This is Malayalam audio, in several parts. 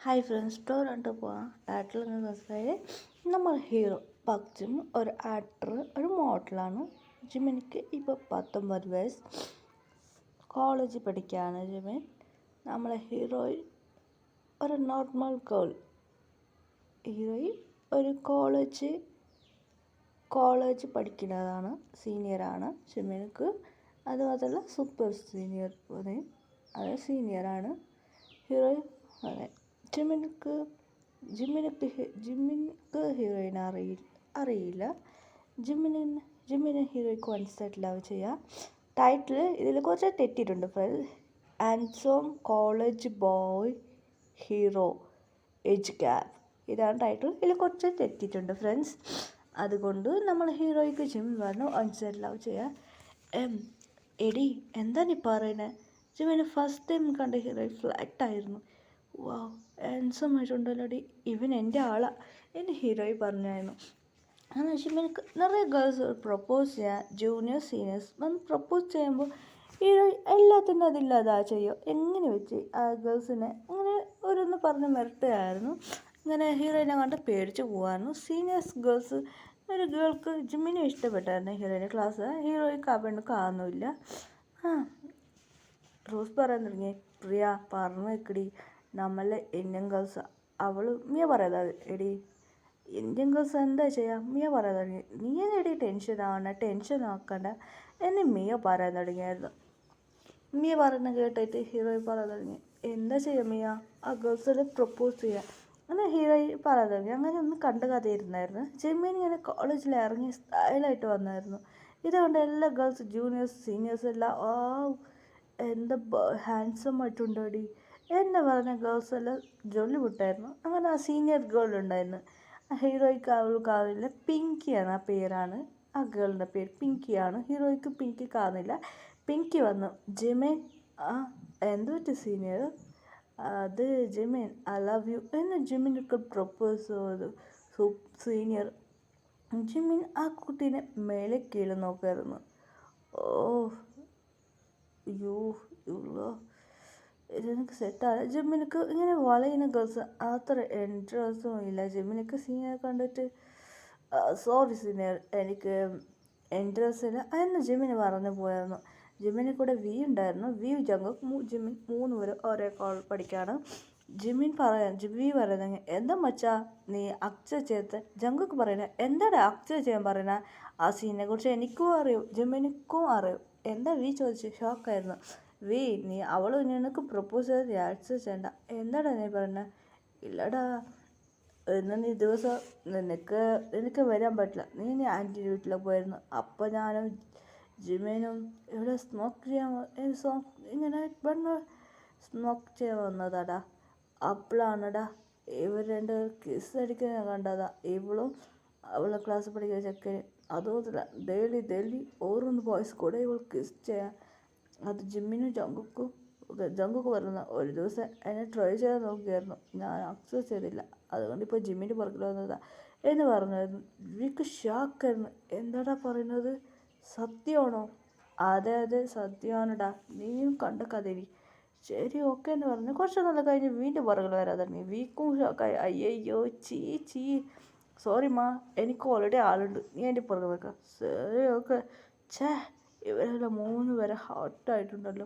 ഹായ് ഫ്രണ്ട്സ് ടോറൻറ്റ് പോവാം ആക്ടർ എന്ന് മനസ്സിലായി നമ്മൾ ഹീറോ പക്ചും ഒരു ആക്ടർ ഒരു മോഡലാണ്. ജിമിനിക്ക് ഇപ്പോൾ 19 വയസ്സ്, കോളേജിൽ പഠിക്കുകയാണ് ജിമിൻ. നമ്മളെ ഹീറോയിൻ ഒരു നോർമൽ ഗേൾ. ഹീറോയിൻ ഒരു കോളേജ് പഠിക്കുന്നതാണ്, സീനിയറാണ് ജിമിനിക്ക്. അതുമാത്രമല്ല സൂപ്പർ സീനിയർ പറയും, അത് സീനിയറാണ് ഹീറോയിൻ. അതെ, ജിമ്മിനിക്ക് ഹീറോയിനെ അറിയില്ല. ജിമ്മിന് ഹീറോയ്ക്ക് വൺ സൈഡ് ലവ് ചെയ്യാം. ടൈറ്റിൽ ഇതിൽ കുറച്ച് തെറ്റിയിട്ടുണ്ട് friends. Handsome college boy hero age gap, ഇതാണ് ടൈറ്റിൽ. ഇതിൽ കുറച്ച് തെറ്റിയിട്ടുണ്ട് ഫ്രണ്ട്സ്. അതുകൊണ്ട് നമ്മൾ ഹീറോയ്ക്ക് ജിമ്മിൻ പറഞ്ഞു വൺ സൈഡ് ലവ് ചെയ്യാം. എടി എന്താ നീ പറയുന്നത്? ജിമ്മിന് ഫസ്റ്റ് ടൈം കണ്ട ഹീറോയിൻ ഫ്ലാറ്റായിരുന്നു. വാ, ഹാൻസം ആയിട്ടുണ്ടല്ലോടി, ഇവൻ എൻ്റെ ആളാണ് എന്ന് ഹീറോയി പറഞ്ഞായിരുന്നു. എന്ന് വെച്ചാൽ എനിക്ക് നിറയെ ഗേൾസ് പ്രപ്പോസ് ചെയ്യാൻ ജൂനിയേഴ്സ് സീനിയേഴ്സ് വന്ന് പ്രപ്പോസ് ചെയ്യുമ്പോൾ ഹീറോ എല്ലാത്തിനും അതില്ലാതെ ചെയ്യും. എങ്ങനെ വെച്ച് ആ ഗേൾസിനെ അങ്ങനെ ഓരോന്ന് പറഞ്ഞ് മിരട്ടുകയായിരുന്നു. ഇങ്ങനെ ഹീറോയിനെ കണ്ട് പേടിച്ച് പോകാമായിരുന്നു. സീനിയേഴ്സ് ഗേൾസ് ഒരു ഗേൾക്ക് ജിമ്മിനെ ഇഷ്ടപ്പെട്ടായിരുന്നു ഹീറോയിൻ്റെ ക്ലാസ്. ഹീറോയ്ക്ക് ആ പെണ്ണ് കാണുന്നില്ല. റോസ് പറയാൻ തുടങ്ങി, പ്രിയ പറഞ്ഞു വെക്കടി, നമ്മളെ ഇന്ത്യൻ ഗേൾസ്. അവൾ മിയ പറയാതെ, എടി ഇന്ത്യൻ ഗേൾസ് എന്താ ചെയ്യുക? മിയ പറയാൻ തുടങ്ങി. നീ എടി ടെൻഷൻ ആക്കണ്ട എന്ന് മിയ പറയാൻ തുടങ്ങിയായിരുന്നു. മിയ പറയുന്ന കേട്ടിട്ട് ഹീറോയി പറയാൻ തുടങ്ങി, എന്താ ചെയ്യുക മിയ, ആ ഗേൾസിൽ പ്രപ്പോസ് ചെയ്യുക അങ്ങനെ ഹീറോയി പറയാൻ തുടങ്ങി. അങ്ങനെ ഒന്നും കണ്ട കഥയിരുന്നായിരുന്നു. ജിമ്മിന് ഇങ്ങനെ കോളേജിൽ ഇറങ്ങി സ്റ്റൈലായിട്ട് വന്നായിരുന്നു. ഇതുകൊണ്ട് എല്ലാ ഗേൾസ് ജൂനിയേഴ്സ് സീനിയേഴ്സ് എല്ലാം എന്താ ഹാൻസം ആയിട്ടുണ്ടോടി എന്ന് പറഞ്ഞ ഗേൾസ് എല്ലാം ജോലി വിട്ടായിരുന്നു. അങ്ങനെ ആ സീനിയർ ഗേൾ ഉണ്ടായിരുന്നു. ഹീറോയ്ക്ക് അവൾക്കാവില്ല, പിങ്കിയാണ് ആ പേരാണ്, ആ ഗേളിൻ്റെ പേര് പിങ്കിയാണ്. ഹീറോയ്ക്ക് പിങ്കി കാണുന്നില്ല. പിങ്കി വന്നു, ജിമിൻ എന്ത് പറ്റി സീനിയർ? അത് ജിമിൻ ഐ ലവ് യു എന്ന് ജിമിനൊക്കെ പ്രപ്പോസ് ചെയ്തു സീനിയർ. ജിമിൻ ആ കുട്ടീനെ മേലെ കീഴ് നോക്കായിരുന്നു. ഇതെനിക്ക് സെറ്റാണ്. ജിമ്മിനിക്ക് ഇങ്ങനെ വളയുന്ന ഗേൾസ് അത്ര ഇൻട്രസ്റ്റും ഇല്ല. ജിമ്മിനിക്ക് സീനിയർ കണ്ടിട്ട് സോറി സീനിയർ, എനിക്ക് ഇൻട്രസ്റ്റ് ഇല്ല എന്ന് ജിമ്മിന് പറഞ്ഞു പോയായിരുന്നു. ജിമ്മിന് കൂടെ വി ഉണ്ടായിരുന്നു. വി ജംഗുക്ക് ജിമ്മിൻ 3 പേര് ഒരേ പഠിക്കുകയാണ്. വി പറയുന്നത്, എന്താ മച്ചാ നീ അക്ചർ ചെയ്ത്? ജംഗുക്ക് പറയുന്നത്, എന്താണ് അക്ചർ ചെയ്യാൻ പറയുന്നത്? ആ സീനിനെ കുറിച്ച് എനിക്കും അറിയും ജിമ്മിനിക്കും അറിയും. എന്താ വി ചോദിച്ചു ഷോക്കായിരുന്നു. വി, നീ അവൾ നിനക്ക് പ്രപ്പോസ് ചെയ്ത് ആക്സെപ്റ്റ് ചെയ്യണ്ട, എന്താടാ നീ പറയുന്നത്? ഇല്ലടാ, ഇന്ന് നീ ദിവസം നിനക്ക് വരാൻ പറ്റില്ല, നീ ആൻറ്റി വീട്ടിലേക്ക് പോയിരുന്നു. അപ്പോൾ ഞാനും ജിമ്മിനും ഇവിടെ ഇങ്ങനെ സ്മോക്ക് ചെയ്യാൻ വന്നതാടാ. അപ്പോഴാണടാ ഇവർ 2 കിസ് അടിക്കുന്ന കണ്ടതാ. ഇവളും അവളെ ക്ലാസ് പഠിക്കുന്ന ചെക്കന്. അതുപോലെ ഡെയിലി ഓരോന്ന് ബോയ്സ് കൂടെ ഇവൾ കിസ് ചെയ്യാൻ. അത് ജിമ്മിനും ജങ്കുക്ക് പറയുന്ന, ഒരു ദിവസം എന്നെ ട്രൈ ചെയ്യാൻ നോക്കിയായിരുന്നു, ഞാൻ അക്സെപ്റ്റ് ചെയ്തില്ല, അതുകൊണ്ട് ഇപ്പോൾ ജിമ്മിൻ്റെ പുറകിൽ വന്നതാ എന്ന് പറഞ്ഞായിരുന്നു. വിക്ക് ഷോക്കായിരുന്നു. എന്താടാ പറയുന്നത്, സത്യമാണോ? അതെ സത്യമാണടാ, നീയും കണ്ട കഥയിരി. ശരി ഓക്കെ എന്ന് പറഞ്ഞു. കുറച്ച് നല്ല കഴിഞ്ഞ് വീണ്ടും പുറകിൽ വരാൻ തുടങ്ങി. വീക്കും ഷോക്കായി. അയ്യോ ചീ സോറി മാ, എനിക്ക് ഓൾറെഡി ആളുണ്ട്, നീ എൻ്റെ പുറകെ വെക്കാം. ശരി ഓക്കെ. ഇവരെല്ലാം 3 പേരെ ഹോട്ടായിട്ടുണ്ടല്ലോ.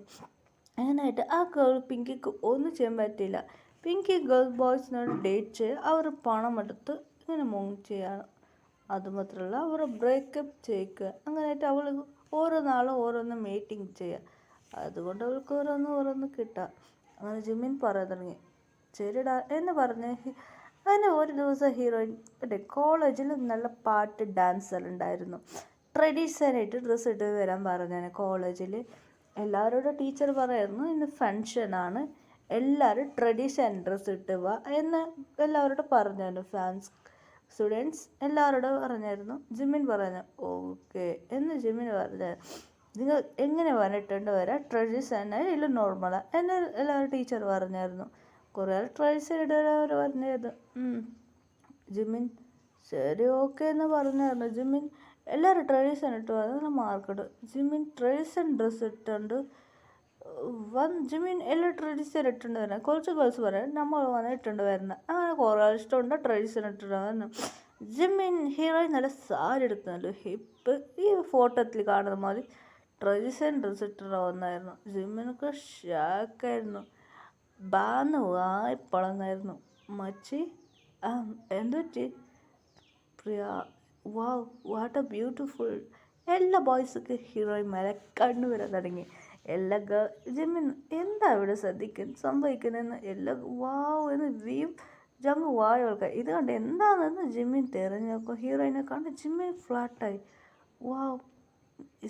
അങ്ങനായിട്ട് ആ ഗേൾ പിങ്കിക്ക് ഒന്നും ചെയ്യാൻ പറ്റില്ല. പിങ്കി ബോയ്സിനോട് ഡേറ്റ് ചെയ്യുക, അവർ പണം എടുത്ത് ഇങ്ങനെ മൂവ് ചെയ്യാണ്. അതുമാത്രമല്ല അവർ ബ്രേക്കപ്പ് ചെയ്യിക്കുക. അങ്ങനെയായിട്ട് അവൾ ഓരോ നാളും ഓരോന്ന് മീറ്റിംഗ് ചെയ്യുക. അതുകൊണ്ട് അവൾക്ക് ഓരോന്ന് കിട്ടുക. അങ്ങനെ ജിമ്മിൻ പറയാൻ തുടങ്ങി, ശരിടാ എന്ന് പറഞ്ഞ്. അങ്ങനെ ഒരു ദിവസം ഹീറോയിൻ കോളേജിൽ നല്ല പാട്ട് ഡാൻസ് എല്ലാം ഉണ്ടായിരുന്നു. ട്രഡീഷണലായിട്ട് ഡ്രസ്സ് ഇട്ട് വരാൻ പറഞ്ഞാണ് കോളേജിൽ. എല്ലാവരോടും ടീച്ചർ പറയായിരുന്നു, ഇന്ന് ഫങ്ഷനാണ്, എല്ലാവരും ട്രഡീഷണൽ ഡ്രസ്സ് ഇട്ട് വാ എന്ന് എല്ലാവരോടും പറഞ്ഞായിരുന്നു. സ്റ്റുഡൻസ് എല്ലാവരോടും പറഞ്ഞായിരുന്നു. ജിമ്മിൻ പറഞ്ഞു ഓക്കെ എന്ന് ജിമ്മിൻ പറഞ്ഞു. നിങ്ങൾ എങ്ങനെ പറഞ്ഞിട്ടുണ്ട് വരാം, ട്രഡീഷണൽ ഇല്ല നോർമലാണ് എന്ന് എല്ലാവരും ടീച്ചർ പറഞ്ഞായിരുന്നു. കുറേ ആൾ ട്രഡീഷണൽ ഇടുന്നവർ പറഞ്ഞായിരുന്നു. ജിമ്മിൻ ശരി ഓക്കെ എന്ന് പറഞ്ഞായിരുന്നു. ജിമ്മിൻ എല്ലാവരും ട്രഡീഷണൽ ഇട്ട് വന്നാൽ മാർക്കിടും. ജിമ്മിൻ ട്രഡീഷണൽ ഡ്രസ്സ് ഇട്ടുകൊണ്ട് ജിമിൻ എല്ലാ ട്രഡീഷൻ ഇട്ടുണ്ട് വരുന്നത്. കുറച്ച് ഗേൾസ് പറയാം നമ്മൾ വന്ന് ഇട്ടുണ്ട് വരുന്നത്. അങ്ങനെ കുറേ ഇഷ്ടമുണ്ട് ട്രഡീഷൻ ഇട്ടുണ്ട് വരുന്നത്. ജിമിൻ ഹീറോയിൻ നല്ല സാരി എടുക്കുന്നല്ലോ ഹിപ്പ് ഈ ഫോട്ടോത്തിൽ കാണുന്ന മാതിരി ട്രഡീഷൻ ഡ്രസ്സ് ഇട്ടിട്ട് വന്നായിരുന്നു. ജിമ്മിനൊക്കെ ഷാക്കായിരുന്നു. ബാന്ന് വായ്പളന്നായിരുന്നു. മച്ചി എന്തൊറ്റി പ്രിയ വാവ് വാട്ട് എ ബ്യൂട്ടിഫുൾ. എല്ലാ ബോയ്സൊക്കെ ഹീറോയിന്മാരെ കണ്ണുവരാൻ തുടങ്ങി. എല്ലാ ജിമ്മിൻ എന്താ ഇവിടെ സംഭവിക്കുന്നതെന്ന് എല്ലാ വാവ് എന്ന് വീം ജങ്ങ് വായ ആൾക്കാർ ഇത് കണ്ട് എന്താണെന്ന് ജിമ്മിൻ തിരഞ്ഞു നോക്കും. ഹീറോയിനെ കണ്ട് ജിമ്മിൻ ഫ്ലാറ്റായി. വാവ്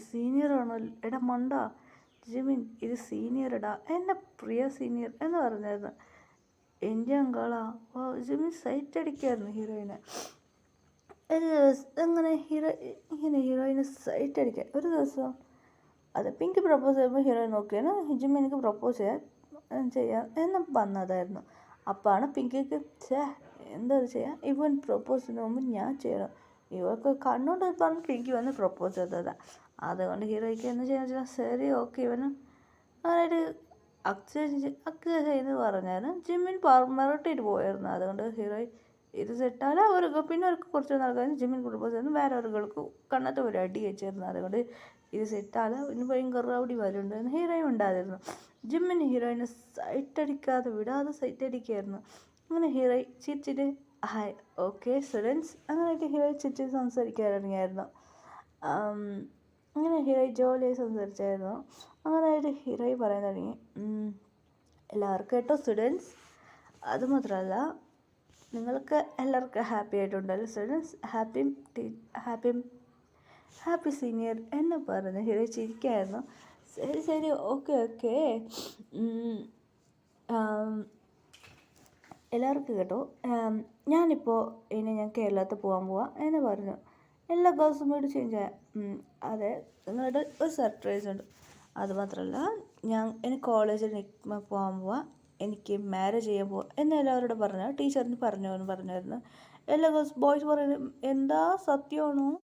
സീനിയറാണോ എടാ മണ്ട ജിമ്മിൻ ഇത് സീനിയർടാ എൻ്റെ പ്രിയ സീനിയർ എന്ന് പറഞ്ഞായിരുന്നു. എൻ്റെ അങ്കാളാ വാ ജിമ്മിൻ സൈറ്റ് അടിക്കായിരുന്നു ഹീറോയിനെ. ഒരു ദിവസം ഇങ്ങനെ ഹീറോയിനെ സൈറ്റ് അടിക്കാൻ ഒരു ദിവസം അത് പിങ്ക് പ്രപ്പോസ് ചെയ്യുമ്പോൾ ഹീറോയിൻ നോക്കിയാണ് ജിമ്മി എനിക്ക് പ്രപ്പോസ് ചെയ്യാം എന്ന് വന്നതായിരുന്നു. അപ്പാണ് പിങ്കിക്ക് എന്താ ചെയ്യാം ഇവൻ പ്രപ്പോസ് ചെയ്യുന്ന മുമ്പ് ഞാൻ ചെയ്യണം ഇവർക്ക് കണ്ണുകൊണ്ട് പറഞ്ഞ് പിങ്കി വന്ന് പ്രപ്പോസ് ചെയ്തതാണ്. അതുകൊണ്ട് ഹീറോയ്ക്ക് എന്ന് ചെയ്യാൻ വെച്ചാൽ ശരി ഓക്കെ ഇവന് അങ്ങനെയൊരു അക്സെപ്റ്റ് ചെയ്ത് പറഞ്ഞാലും ജിമ്മിൻ മിരട്ടിയിട്ട് പോയായിരുന്നു. അതുകൊണ്ട് ഹീറോയിൻ ഇത് സെറ്റാല അവർക്ക് പിന്നെ അവർക്ക് കുറച്ച് നാൾ കഴിഞ്ഞ് ജിമ്മിൻ പ്രപ്പോസ് ചെയ്യുന്നു വേറെ അവർക്ക് കണ്ണത്തെ ഒരു അടി വെച്ചിരുന്നു. അതുകൊണ്ട് ഇത് സെറ്റാല ഇനി ഭയങ്കര റൗഡി വരുന്നുണ്ടായിരുന്നു. ഹീറോയിൻ ഉണ്ടായിരുന്നു. ജിമ്മിന് ഹീറോയിനെ സൈറ്റ് അടിക്കാതെ വിടാതെ സൈറ്റ് അടിക്കായിരുന്നു. അങ്ങനെ ഹീറോയിൻ ചിരിച്ചിട്ട് ഹായ് ഓക്കെ സ്റ്റുഡൻസ് അങ്ങനെയൊക്കെ ഹീറോയിൻ ചിരിച്ചിട്ട് സംസാരിക്കാറുണ്ടായിരുന്നു. അങ്ങനെ ഹീറോയിൻ ജോലിയായി സംസാരിച്ചായിരുന്നു. അങ്ങനെയായിട്ട് ഹീറോയിൻ പറയാൻ തുടങ്ങി എല്ലാവർക്കും കേട്ടോ സ്റ്റുഡൻസ് അതുമാത്രമല്ല നിങ്ങൾക്ക് എല്ലാവർക്കും ഹാപ്പി ആയിട്ടുണ്ടല്ലോ സ്റ്റുഡൻസ് ഹാപ്പി സീനിയർ എന്ന് പറഞ്ഞ് ഹീറോ ചിരിക്കായിരുന്നു. ശരി ഓക്കെ എല്ലാവർക്കും കേട്ടോ ഞാനിപ്പോൾ ഞാൻ കേരളത്തിൽ പോകാൻ പോവാം എന്ന് പറഞ്ഞു. എല്ലാ ഗേൾസും കൂടി ചേഞ്ച് ആയ അതെ നിങ്ങളുടെ ഒരു സർപ്രൈസ് ഉണ്ട്. അതുമാത്രമല്ല എനിക്ക് കോളേജിൽ പോകാൻ പോവാം എനിക്ക് മാരേജ് ചെയ്യാൻ പോവാം എന്ന് എല്ലാവരോടും പറഞ്ഞു. ടീച്ചറിന് പറഞ്ഞായിരുന്നു. എല്ലാ ബോയ്സ് പറയുന്നത് എന്താ സത്യമാണോ